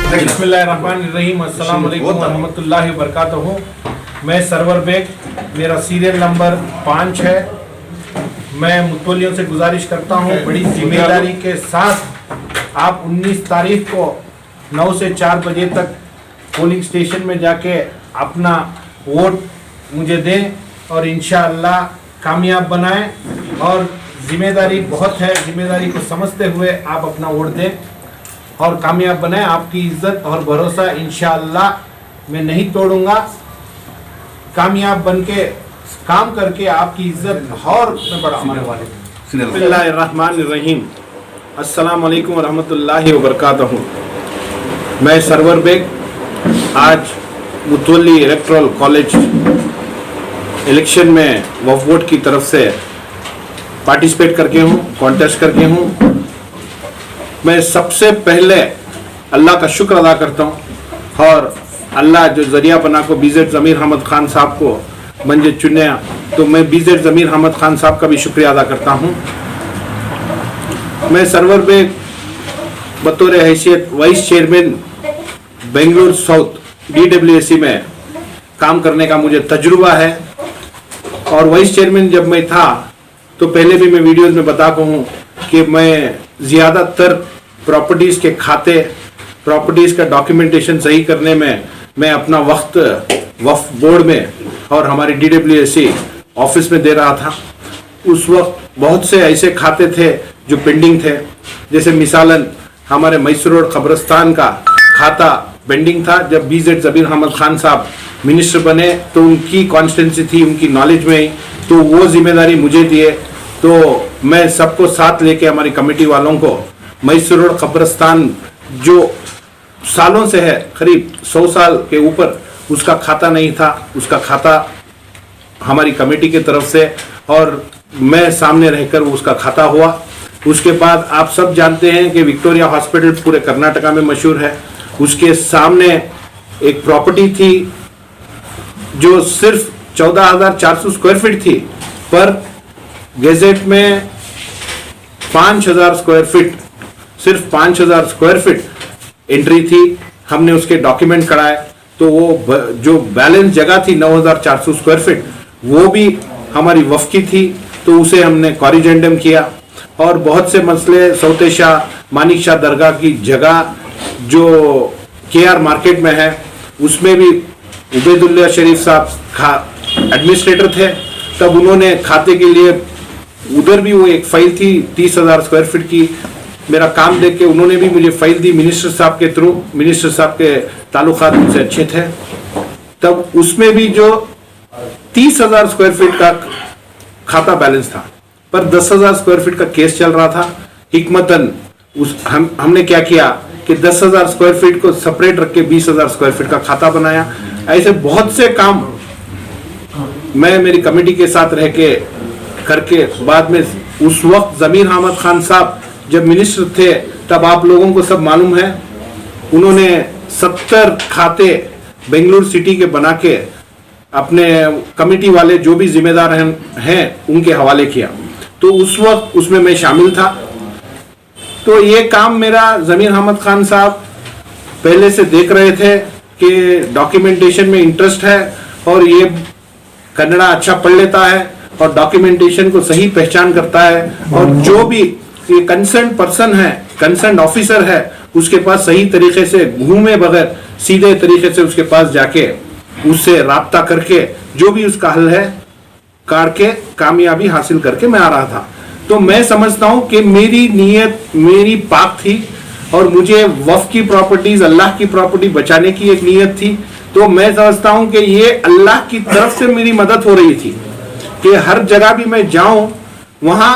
बिस्मिल्लाहिर्रहमानिर्रहीम, अस्सलाम वालेकुम रहमतुल्लाहि व बरकातहू। मैं सरवर बेग, मेरा सीरियल नंबर 5 है। मैं मुतवल्लियों से गुजारिश करता हूँ बड़ी जिम्मेदारी के साथ आप 19 तारीख को 9 से 4 बजे तक पोलिंग स्टेशन में जाके अपना वोट मुझे दें और इंशाअल्लाह कामयाब बनाएं। और जिम्मेदारी बहुत है, जिम्मेदारी को समझते हुए आप अपना वोट दें और कामयाब बनाएं। आपकी इज्जत और भरोसा इंशाअल्लाह मैं नहीं तोड़ूंगा। कामयाब बन के काम करके आपकी इज्जत और मैं बढ़ाऊंगा। बिस्मिल्लाहिर्रहमानिर्रहीम, अस्सलाम वालेकुम रहमतुल्लाहि व बरकातहू। मैं सरवर बेग आज मुतवल्ली इलेक्टोरल कॉलेज इलेक्शन में वक्फ बोर्ड की तरफ से पार्टिसिपेट करके हूँ, कॉन्टेस्ट करके हूँ। मैं सबसे पहले अल्लाह का शुक्र अदा करता हूँ और अल्लाह जो जरिया बना को बीजेड ज़मीर अहमद खान साहब को मंजे चुने, तो मैं बीजेड ज़मीर अहमद खान साहब का भी शुक्रिया अदा करता हूँ। मैं सरवर बेग बतौर हैसियत vice chairman Bengaluru south DWSC में काम करने का मुझे तजुर्बा है। और वाइस चेयरमैन जब मैं था तो पहले भी मैं वीडियोस में बताता हूँ कि मैं ज़्यादातर प्रॉपर्टीज़ के खाते, प्रॉपर्टीज़ का डॉक्यूमेंटेशन सही करने में मैं अपना वक्त वक्फ बोर्ड में और हमारी DWSC ऑफिस में दे रहा था। उस वक्त बहुत से ऐसे खाते थे जो पेंडिंग थे, जैसे मिसालन हमारे मैसूर रोड कब्रिस्तान का खाता पेंडिंग था। जब बीजेड ज़मीर अहमद खान साहब मिनिस्टर बने तो उनकी कॉन्स्टिट्यूंसी थी, उनकी नॉलेज में ही, तो वो जिम्मेदारी मुझे दिए। तो मैं सबको साथ लेके हमारी कमेटी वालों को मैसूर रोड कब्रिस्तान जो सालों से है, करीब 100 साल के ऊपर उसका खाता नहीं था, उसका खाता हमारी कमेटी की तरफ से और मैं सामने रहकर उसका खाता हुआ। उसके बाद आप सब जानते हैं कि विक्टोरिया हॉस्पिटल पूरे कर्नाटका में मशहूर है। उसके सामने एक प्रॉपर्टी थी जो सिर्फ 14,400 स्क्वायर फीट थी, पर गैजेट में 5,000 स्क्वायर फीट, सिर्फ 5,000 स्क्वायर फीट एंट्री थी। हमने उसके डॉक्यूमेंट कराए तो वो जो बैलेंस जगह थी 9,400 स्क्वायर फीट वो भी हमारी वफ़ की थी, तो उसे हमने कॉरिजेंडम किया। और बहुत से मसले सौते शाह मानिक शाह दरगाह की जगह जो KR मार्केट में है, उसमें भी उबैदुल्लाह शरीफ साहब एडमिनिस्ट्रेटर थे, तब उन्होंने खाते के लिए उधर भी वो एक फाइल थी 30,000 स्क्वायर फीट की। मेरा काम देख के उन्होंने भी मुझे फाइल दी मिनिस्टर साहब के थ्रू। मिनिस्टर साहब के ताल्लुकात मुझसे अच्छे थे, तब उसमें भी जो 30,000 स्क्वायर फीट का खाता बैलेंस था, पर 10,000 स्क्वायर फीट का केस चल रहा था। हिकमतन हमने क्या किया कि 10,000 स्क्वायर फीट को सेपरेट रख के 20,000 स्क्वायर फीट का खाता बनाया। ऐसे बहुत से काम मैं मेरी कमेटी के साथ रह के करके बाद में, उस वक्त ज़मीर अहमद खान साहब जब मिनिस्टर थे तब आप लोगों को सब मालूम है, उन्होंने 70 खाते बेंगलुरु सिटी के बना के अपने कमेटी वाले जो भी जिम्मेदार हैं उनके हवाले किया। तो उस वक्त उसमें मैं शामिल था। तो ये काम मेरा ज़मीर अहमद खान साहब पहले से देख रहे थे कि डॉक्यूमेंटेशन में इंटरेस्ट है और ये कन्नड़ा अच्छा पढ़ लेता है और डॉक्यूमेंटेशन को सही पहचान करता है, और जो भी ये कंसर्न पर्सन है, कंसर्न ऑफिसर है, उसके पास सही तरीके से घूमे बगैर सीधे तरीके से उसके पास जाके उससे राब्ता करके जो भी उसका हल है करके कामयाबी हासिल करके मैं आ रहा था। तो मैं समझता हूं कि मेरी नीयत मेरी पाक थी और मुझे वफ़ की प्रॉपर्टीज, अल्लाह की प्रॉपर्टी बचाने की एक नीयत थी। तो मैं समझता हूं कि ये अल्लाह की तरफ से मेरी मदद हो रही थी कि हर जगह भी मैं जाऊं वहां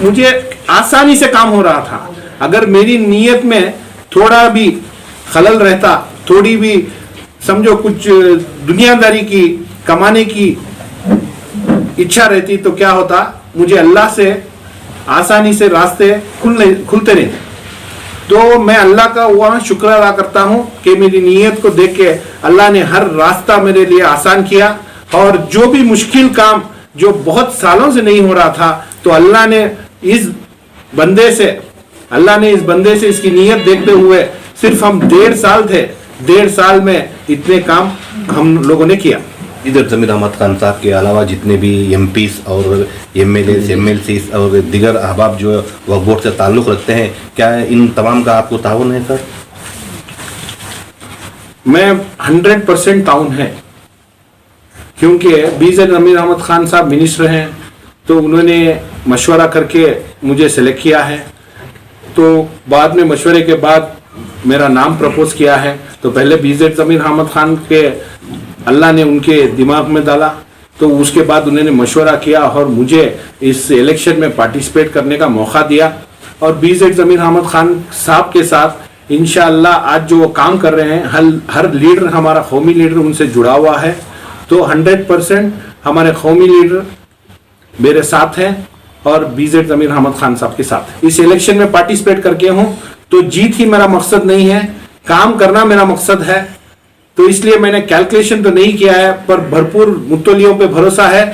मुझे आसानी से काम हो रहा था। अगर मेरी नीयत में थोड़ा भी खलल रहता, थोड़ी भी समझो कुछ दुनियादारी की कमाने की इच्छा रहती, तो क्या होता, मुझे अल्लाह से आसानी से रास्ते खुलते नहीं। तो मैं अल्लाह का वहाँ शुक्र अदा करता हूँ कि मेरी नीयत को देख के अल्लाह ने हर रास्ता मेरे लिए आसान किया, और जो भी मुश्किल काम जो बहुत सालों से नहीं हो रहा था, तो अल्लाह ने इस बंदे से अल्लाह ने इस बंदे से इसकी नीयत देखते हुए सिर्फ हम 1.5 साल थे, 1.5 साल में इतने काम हम लोगों ने किया। इधर जमीर अहमद खान साहब के अलावा जितने भी एमपीस और एमएलए और दिगर अहबाब जो वक्फ बोर्ड से ताल्लुक़ रखते हैं, क्या इन तमाम का आपको ताउन है सर? मैं 100% ताउन है, क्योंकि बीजेड जमीर अहमद खान साहब मिनिस्टर हैं, तो उन्होंने मशवरा करके मुझे सेलेक्ट किया है। तो बाद में मशवरे के बाद मेरा नाम प्रपोज किया है। तो पहले बीजेड जमीर अहमद खान के अल्लाह ने उनके दिमाग में डाला, तो उसके बाद उन्होंने मशवरा किया और मुझे इस इलेक्शन में पार्टिसिपेट करने का मौका दिया। और बीजेड जमीर अहमद खान साहब के साथ इंशाअल्लाह आज जो वो काम कर रहे हैं, हर लीडर, हमारा कौमी लीडर उनसे जुड़ा हुआ है। तो 100% हमारे कौमी लीडर मेरे साथ हैं और बीजेड जमीर अहमद खान साहब के साथ इस इलेक्शन में पार्टिसिपेट करके हूं। तो जीत ही मेरा मकसद नहीं है, काम करना मेरा मकसद है। तो इसलिए मैंने कैलकुलेशन तो नहीं किया है, पर भरपूर मुतल्लियों पे भरोसा है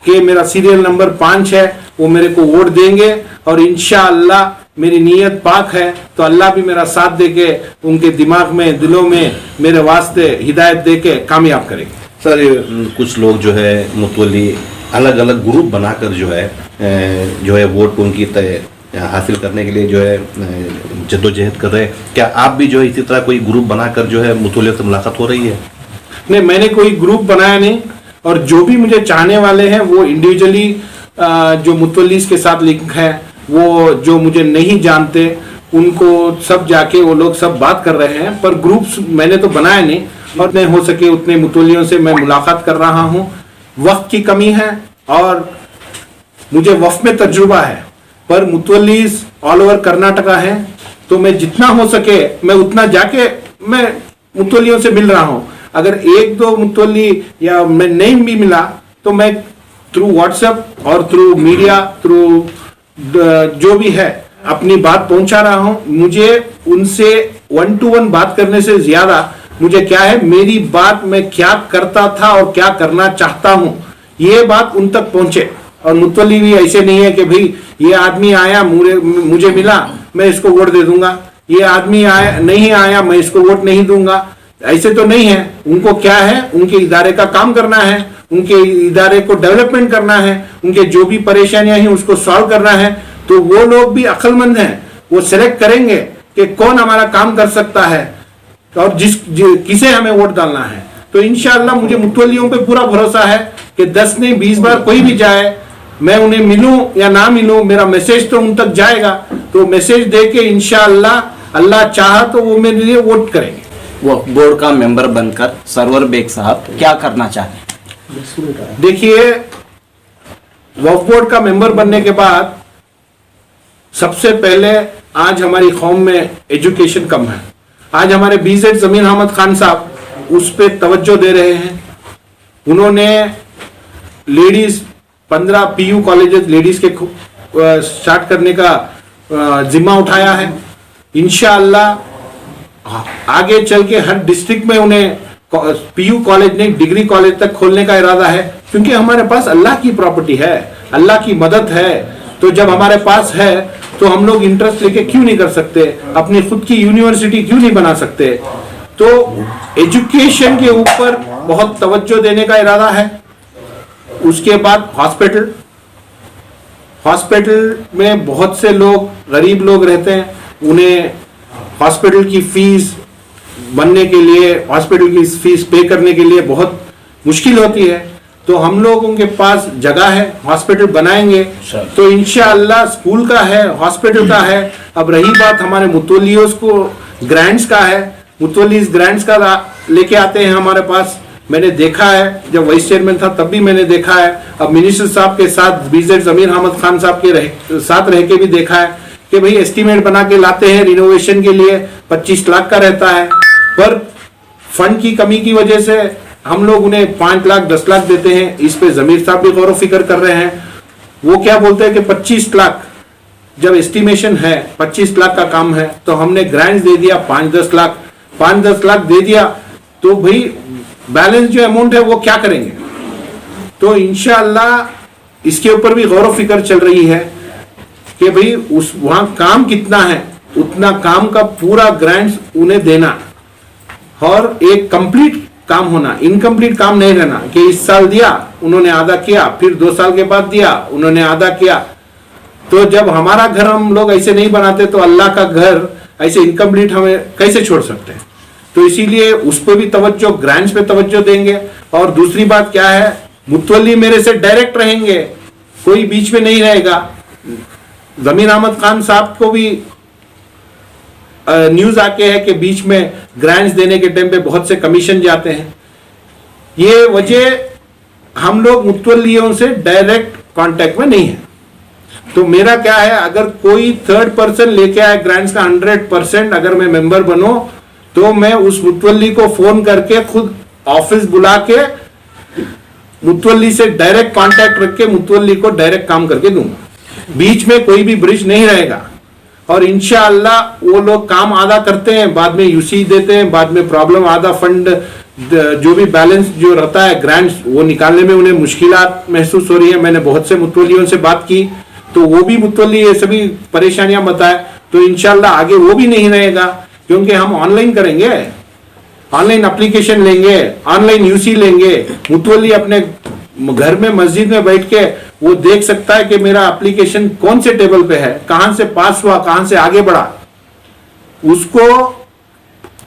कि मेरा सीरियल नंबर 5 है, वो मेरे को वोट देंगे और इंशाअल्लाह मेरी नीयत पाक है तो अल्लाह भी मेरा साथ देके उनके दिमाग में, दिलों में मेरे वास्ते हिदायत देके कामयाब करेंगे। सर, कुछ लोग जो है मुतवल्ली अलग अलग ग्रुप बनाकर जो है वोट उनकी हासिल करने के लिए जो है जद्दोजहद कर रहे हैं। क्या आप भी जो है इसी तरह कोई ग्रुप बनाकर जो है मुतवल्लियों से मुलाकात हो रही है? नहीं, मैंने कोई ग्रुप बनाया नहीं, और जो भी मुझे चाहने वाले हैं वो इंडिविजुअली जो मुतवल्लीस के साथ लिंक है, वो जो मुझे नहीं जानते उनको सब जाके वो लोग सब बात कर रहे हैं, पर ग्रुप्स मैंने तो बनाया नहीं। और नहीं हो सके उतने मुतवल्लियों से मैं मुलाकात कर रहा हूँ। वक्त की कमी है और मुझे वफ़ में तजुर्बा है, पर मुतवल्लीस ऑल ओवर कर्नाटका है, तो मैं जितना हो सके मैं उतना जाके मैं मुतवल्लियों से मिल रहा हूँ। अगर 1-2 मुतवल्ली या मैं नहीं भी मिला तो मैं थ्रू व्हाट्सएप और थ्रू मीडिया, थ्रू जो भी है अपनी बात पहुंचा रहा हूं। मुझे उनसे 1 to 1 बात करने से ज्यादा मुझे क्या है, मेरी बात मैं क्या करता था और क्या करना चाहता हूं, ये बात उन तक पहुंचे। और मुतवल्ली भी ऐसे नहीं है कि भाई ये आदमी आया मुझे मिला मैं इसको वोट दे दूंगा, ये आदमी आया नहीं आया मैं इसको वोट नहीं दूंगा, ऐसे तो नहीं है। उनको क्या है, उनके इदारे का काम करना है, उनके इदारे को डेवलपमेंट करना है, उनके जो भी परेशानियां हैं उसको सॉल्व करना है। तो वो लोग भी अक्लमंद हैं, वो सिलेक्ट करेंगे कि कौन हमारा काम कर सकता है और किसे हमें वोट डालना है। तो इंशाअल्लाह मुझे मुतवल्लियों पे पूरा भरोसा है कि 10 नहीं 20 बार कोई भी जाए, मैं उन्हें मिलूं या ना मिलूं, मेरा मैसेज तो उन तक जाएगा। तो मैसेज दे के इंशाअल्लाह अल्लाह चाहा तो वो मेरे लिए वोट करेंगे। वक्फ बोर्ड का मेंबर बनकर सरवर बेग साहब क्या करना चाहते हैं? देखिए, वक्फ बोर्ड का मेंबर बनने के बाद सबसे पहले आज हमारी कौम में एजुकेशन कम है। आज हमारे बीजेड जमीर अहमद खान साहब उस पे तवज्जो दे रहे हैं। उन्होंने लेडीज 15 पीयू कॉलेजेस लेडीज के स्टार्ट करने का जिम्मा उठाया है। इंशाअल्लाह आगे चल के हर डिस्ट्रिक्ट में उन्हें पीयू कॉलेज नहीं डिग्री कॉलेज तक खोलने का इरादा है, क्योंकि हमारे पास अल्लाह की प्रॉपर्टी है, अल्लाह की मदद है। तो जब हमारे पास है तो हम लोग इंटरेस्ट लेके क्यों नहीं कर सकते, अपनी खुद की यूनिवर्सिटी क्यों नहीं बना सकते। तो एजुकेशन के ऊपर बहुत तवज्जो देने का इरादा है। उसके बाद हॉस्पिटल में बहुत से लोग गरीब लोग रहते हैं, उन्हें हॉस्पिटल की फीस बनने के लिए, हॉस्पिटल की फीस पे करने के लिए बहुत मुश्किल होती है। तो हम लोगों के पास जगह है, हॉस्पिटल बनाएंगे। तो इंशाअल्लाह स्कूल का है, हॉस्पिटल का है। अब रही बात हमारे मुतवल्लियों को ग्रांट्स का है, मुतवल्लीस ग्रांट्स का लेके आते हैं हमारे पास। मैंने देखा है, जब वाइस चेयरमैन था तब भी मैंने देखा है, अब मिनिस्टर साहब के साथ बीजेड जमीर अहमद खान साहब के साथ रह के भी देखा है कि भाई एस्टीमेट बना के लाते हैं रिनोवेशन के लिए 25 लाख का रहता है, पर फंड की कमी की वजह से हम लोग उन्हें 5 लाख 10 लाख देते हैं। इस पे जमीर साहब भी गौर व फिक्र कर रहे हैं। वो क्या बोलते हैं कि 25 लाख जब एस्टिमेशन है, 25 लाख का काम है, तो हमने ग्रांट्स दे दिया 5-10 लाख दे दिया, तो भाई बैलेंस जो अमाउंट है वो क्या करेंगे। तो इंशाअल्लाह इसके ऊपर भी गौर व फिक्र चल रही है कि भाई वहां काम कितना है, उतना काम का पूरा ग्रांट्स उन्हें देना और एक कंप्लीट काम होना, इनकम्प्लीट काम नहीं रहना कि इस साल दिया उन्होंने आधा किया, फिर 2 साल के बाद दिया उन्होंने आधा किया। तो जब हमारा घर हम लोग ऐसे नहीं बनाते तो अल्लाह का घर ऐसे इनकम्प्लीट हमें कैसे छोड़ सकते हैं। तो इसीलिए उस पर भी तवज्जो, ग्रांट्स पे तवज्जो देंगे। और दूसरी बात क्या है, मुतवल्ली मेरे से डायरेक्ट रहेंगे, कोई बीच में नहीं रहेगा। जमीर अहमद खान साहब को भी न्यूज आके है कि बीच में ग्रांट्स देने के टाइम पे बहुत से कमीशन जाते हैं। ये वजह हम लोग मुतवल्लियों से डायरेक्ट कांटेक्ट में नहीं है। तो मेरा क्या है, अगर कोई थर्ड पर्सन लेके आए ग्रांट्स का 100%, अगर मैं मेंबर बनो तो मैं उस मुतवल्ली को फोन करके खुद ऑफिस बुला के मुतवल्ली से डायरेक्ट कांटेक्ट रख के मुतवल्ली को डायरेक्ट काम करके दूंगा। बीच में कोई भी ब्रिज नहीं रहेगा। और इंशाअल्लाह वो लोग काम आधा करते हैं, बाद में यूसी देते हैं, बाद में प्रॉब्लम आधा फंड जो भी बैलेंस जो रहता है ग्रांट्स वो निकालने में उन्हें मुश्किलात महसूस हो रही है। मैंने बहुत से मुतवल्लियों से बात की तो वो भी मुतवल्ली ये सभी परेशानियां बताए। तो इंशाअल्लाह आगे वो भी नहीं रहेगा, क्योंकि हम ऑनलाइन करेंगे, ऑनलाइन एप्लीकेशन लेंगे, ऑनलाइन यूसी लेंगे। मुतवल्ली अपने घर में मस्जिद में बैठ के वो देख सकता है कि मेरा एप्लीकेशन कौन से टेबल पे है, कहां से पास हुआ, कहां से आगे बढ़ा। उसको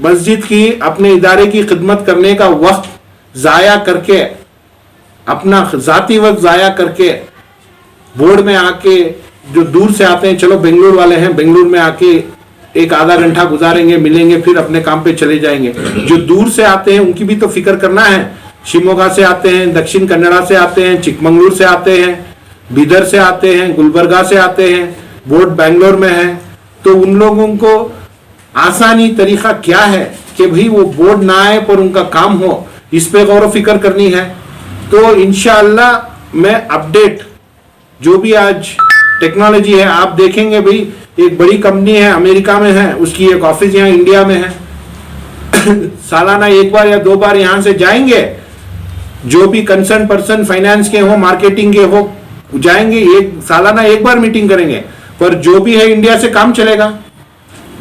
मस्जिद की, अपने इदारे की खिदमत करने का वक्त जाया करके, अपना जाती वक्त जाया करके बोर्ड में आके, जो दूर से आते हैं, चलो बेंगलुरु वाले हैं, बेंगलुरु में आके एक आधा घंटा गुजारेंगे, मिलेंगे, फिर अपने काम पे चले जाएंगे। जो दूर से आते हैं उनकी भी तो फिक्र करना है। शिमोगा से आते हैं, दक्षिण कन्नड़ा से आते हैं, चिकमंगलुरु से आते हैं, बीदर से आते हैं, गुलबर्गा से आते हैं, बोर्ड बैंगलोर में है। तो उन लोगों को आसानी तरीका क्या है कि भाई वो बोर्ड ना आए पर उनका काम हो, इस पे गौर फिक्र करनी है। तो इंशाअल्लाह मैं अपडेट, जो भी आज टेक्नोलॉजी है, आप देखेंगे भाई एक बड़ी कंपनी है, अमेरिका में है, उसकी एक ऑफिस यहाँ इंडिया में है। सालाना 1 बार या 2 बार यहाँ से जाएंगे, जो भी कंसर्न पर्सन फाइनेंस के हो, मार्केटिंग के हो, जाएंगे, सालाना 1 बार मीटिंग करेंगे, पर जो भी है इंडिया से काम चलेगा।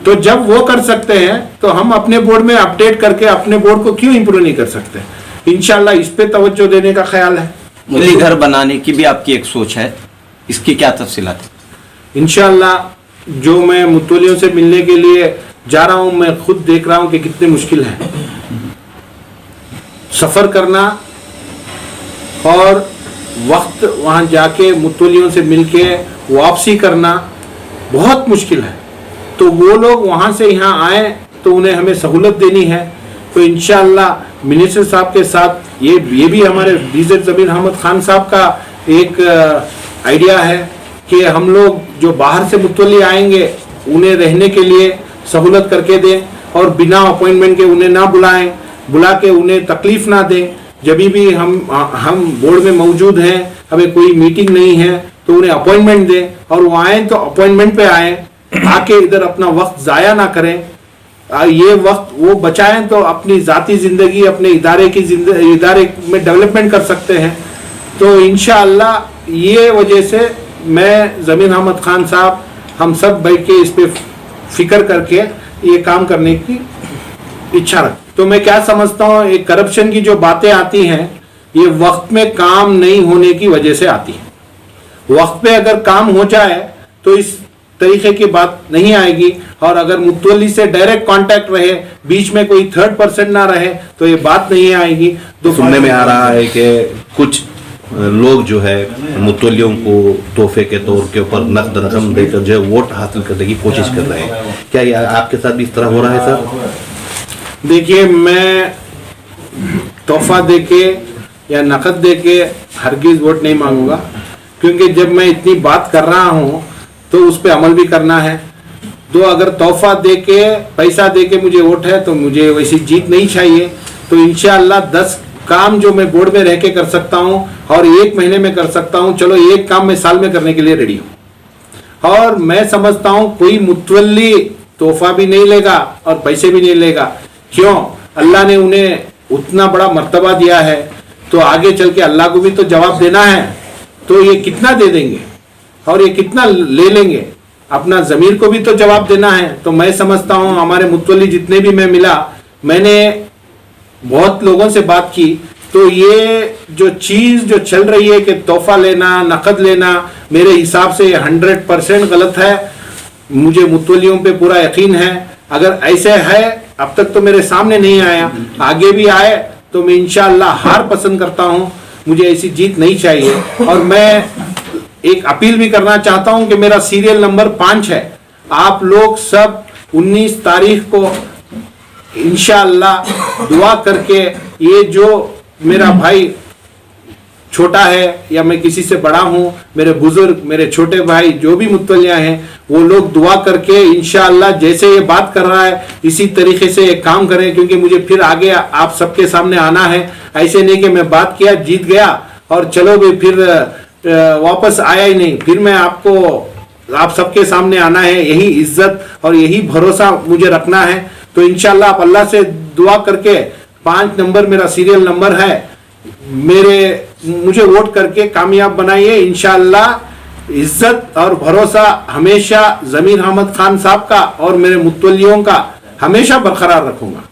तो जब वो कर सकते हैं तो हम अपने बोर्ड में अपडेट करके अपने बोर्ड को क्यों इंप्रूव नहीं कर सकते। इंशाल्लाह इस पे तवज्जो देने का ख्याल है। मुतवल्ली घर बनाने की भी आपकी एक सोच है, इसकी क्या तफसीलात है? इंशाल्लाह जो मैं मुतवल्लियों से मिलने के लिए जा रहा हूं, मैं खुद देख रहा हूं कि कितने मुश्किल है सफर करना और वक्त वहां जाके मुतवल्लियों से मिलके वापसी करना बहुत मुश्किल है। तो वो लोग वहां से यहाँ आए तो उन्हें हमें सहूलत देनी है। तो इंशाअल्लाह मिनिस्टर साहब के साथ ये भी हमारे डीजर जमीर अहमद खान साहब का एक आइडिया है कि हम लोग जो बाहर से मुतवल्ली आएंगे उन्हें रहने के लिए सहूलत करके दें और बिना अपॉइंटमेंट के उन्हें ना बुला के उन्हें तकलीफ ना दें। जब भी हम बोर्ड में मौजूद हैं, हमें कोई मीटिंग नहीं है तो उन्हें अपॉइंटमेंट दें और वो आए तो अपॉइंटमेंट पे आए, आके इधर अपना वक्त ज़ाया ना करें। ये वक्त वो बचाएं तो अपनी ज़ाती ज़िंदगी, अपने इदारे में डेवलपमेंट कर सकते हैं। तो इंशाअल्लाह ये वजह से मैं जमीर अहमद खान साहब हम सब बैठ के इस पे फिक्र करके ये काम करने की इच्छा रख। तो मैं क्या समझता हूँ, एक करप्शन की जो बातें आती हैं ये वक्त में काम नहीं होने की वजह से आती है। वक्त पे अगर काम हो जाए तो इस तरीके की बात नहीं आएगी। और अगर मुतवल्ली से डायरेक्ट कांटेक्ट रहे, बीच में कोई थर्ड पर्सन ना रहे, तो ये बात नहीं आएगी। तो सुनने में आ रहा है कि कुछ लोग जो है मुतवल्लियों को तोहफे के तौर के ऊपर नकद रकम देकर जो है वोट हासिल करने की कोशिश कर रहे हैं। क्या ये आपके साथ भी इस तरह हो रहा है सर? देखिए, मैं तोहफा देके या नकद देके हरगिज वोट नहीं मांगूंगा, क्योंकि जब मैं इतनी बात कर रहा हूँ तो उस पर अमल भी करना है। तो अगर तोहफा देके, पैसा देके मुझे वोट है तो मुझे वैसी जीत नहीं चाहिए। तो इंशाअल्लाह 10 काम जो मैं बोर्ड में रह के कर सकता हूँ और 1 महीने में कर सकता हूँ, चलो एक काम मैं साल में करने के लिए रेडी हूँ। और मैं समझता हूँ कोई मुतवल्ली तोहफा भी नहीं लेगा और पैसे भी नहीं लेगा। क्यों? अल्लाह ने उन्हें उतना बड़ा मर्तबा दिया है, तो आगे चल के अल्लाह को भी तो जवाब देना है। तो ये कितना दे देंगे और ये कितना ले लेंगे, अपना जमीर को भी तो जवाब देना है। तो मैं समझता हूं हमारे मुतवल्ली जितने भी मैं मिला, मैंने बहुत लोगों से बात की, तो ये जो चीज जो चल रही है कि तोहफा लेना, नकद लेना, मेरे हिसाब से 100% गलत है। मुझे मुतवल्लियों पे पूरा यकीन है। अगर ऐसे है, अब तक तो मेरे सामने नहीं आया, आगे भी आए तो मैं इंशाअल्लाह हार पसंद करता हूं। मुझे ऐसी जीत नहीं चाहिए। और मैं एक अपील भी करना चाहता हूं कि मेरा सीरियल नंबर 5 है। आप लोग सब 19 तारीख को इंशाअल्लाह दुआ करके, ये जो मेरा भाई छोटा है या मैं किसी से बड़ा हूं, मेरे बुजुर्ग, मेरे छोटे भाई जो भी मुतवल्लियां हैं, वो लोग दुआ करके इंशाअल्लाह जैसे ये बात कर रहा है इसी तरीके से एक काम करें, क्योंकि मुझे फिर आगे आप सबके सामने आना है। ऐसे नहीं कि मैं बात किया, जीत गया और चलो भी फिर वापस आया ही नहीं। फिर मैं आपको आप सबके सामने आना है, यही इज्जत और यही भरोसा मुझे रखना है। तो इंशाअल्लाह आप अल्लाह से दुआ करके 5 नंबर मेरा सीरियल नंबर है, मुझे वोट करके कामयाब बनाइए। इंशाअल्लाह इज्जत और भरोसा हमेशा जमीर अहमद खान साहब का और मेरे मुतवल्लियों का हमेशा बरकरार रखूंगा।